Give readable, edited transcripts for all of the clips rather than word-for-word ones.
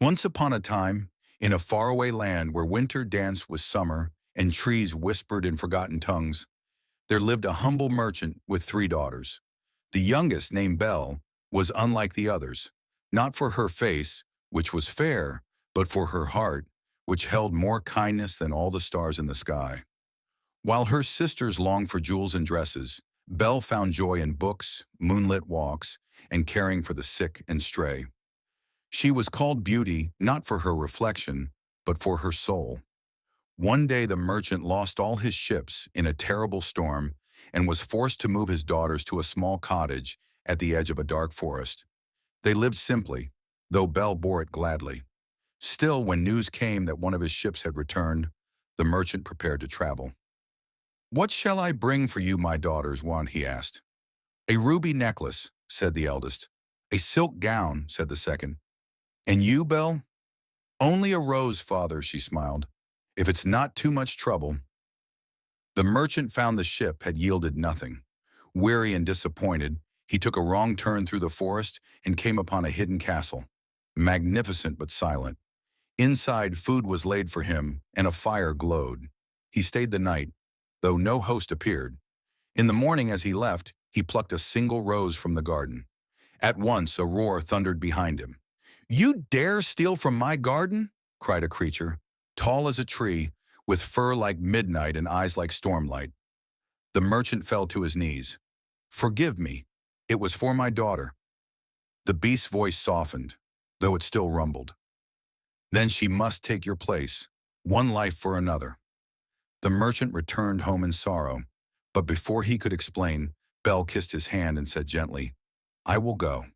Once upon a time, in a faraway land where winter danced with summer and trees whispered in forgotten tongues, there lived a humble merchant with three daughters. The youngest, named Belle, was unlike the others, not for her face, which was fair, but for her heart, which held more kindness than all the stars in the sky. While her sisters longed for jewels and dresses, Belle found joy in books, moonlit walks, and caring for the sick and stray. She was called Beauty not for her reflection, but for her soul. One day the merchant lost all his ships in a terrible storm and was forced to move his daughters to a small cottage at the edge of a dark forest. They lived simply, though Belle bore it gladly. Still, when news came that one of his ships had returned, the merchant prepared to travel. "What shall I bring for you, my daughters?" he asked. "A ruby necklace," said the eldest. "A silk gown," said the second. "And you, Belle?" "Only a rose, father," she smiled, "if it's not too much trouble." The merchant found the ship had yielded nothing. Weary and disappointed, he took a wrong turn through the forest and came upon a hidden castle, magnificent but silent. Inside, food was laid for him, and a fire glowed. He stayed the night, though no host appeared. In the morning, as he left, he plucked a single rose from the garden. At once, a roar thundered behind him. "You dare steal from my garden?" cried a creature, tall as a tree, with fur like midnight and eyes like stormlight. The merchant fell to his knees. "Forgive me. It was for my daughter." The beast's voice softened, though it still rumbled. "Then she must take your place, one life for another." The merchant returned home in sorrow, but before he could explain, Belle kissed his hand and said gently, "I will go."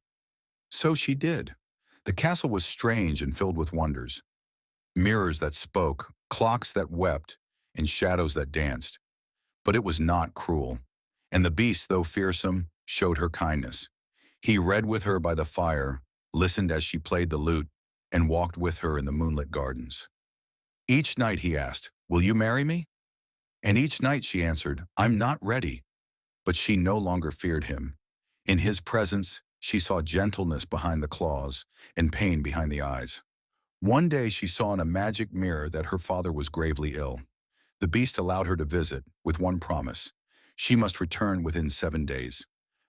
So she did. The castle was strange and filled with wonders. Mirrors that spoke, clocks that wept, and shadows that danced. But it was not cruel, and the beast, though fearsome, showed her kindness. He read with her by the fire, listened as she played the lute, and walked with her in the moonlit gardens. Each night he asked, "Will you marry me?" And each night she answered, "I'm not ready." But she no longer feared him. In his presence, she saw gentleness behind the claws and pain behind the eyes. One day she saw in a magic mirror that her father was gravely ill. The beast allowed her to visit, with one promise. She must return within 7 days.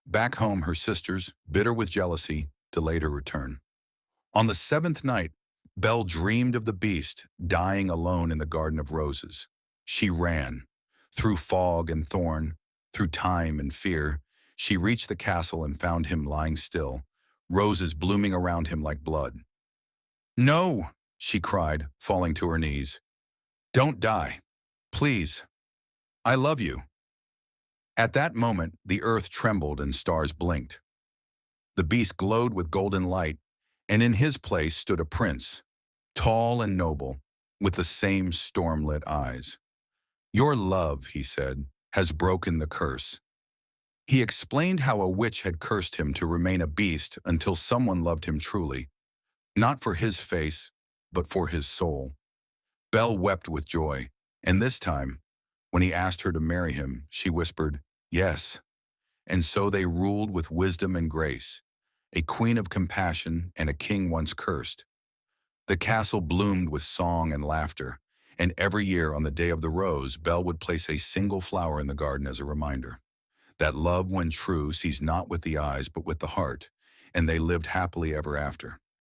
Back home, her sisters, bitter with jealousy, delayed her return. On the seventh night, Belle dreamed of the beast dying alone in the Garden of Roses. She ran. Through fog and thorn, through time and fear, she reached the castle and found him lying still, roses blooming around him like blood. "No," she cried, falling to her knees. "Don't die. Please. I love you." At that moment, the earth trembled and stars blinked. The beast glowed with golden light, and in his place stood a prince, tall and noble, with the same storm-lit eyes. "Your love," he said, "has broken the curse." He explained how a witch had cursed him to remain a beast until someone loved him truly, not for his face, but for his soul. Belle wept with joy, and this time, when he asked her to marry him, she whispered, "Yes." And so they ruled with wisdom and grace, a queen of compassion and a king once cursed. The castle bloomed with song and laughter, and every year on the day of the rose, Belle would place a single flower in the garden as a reminder that love, when true, sees not with the eyes but with the heart, and they lived happily ever after.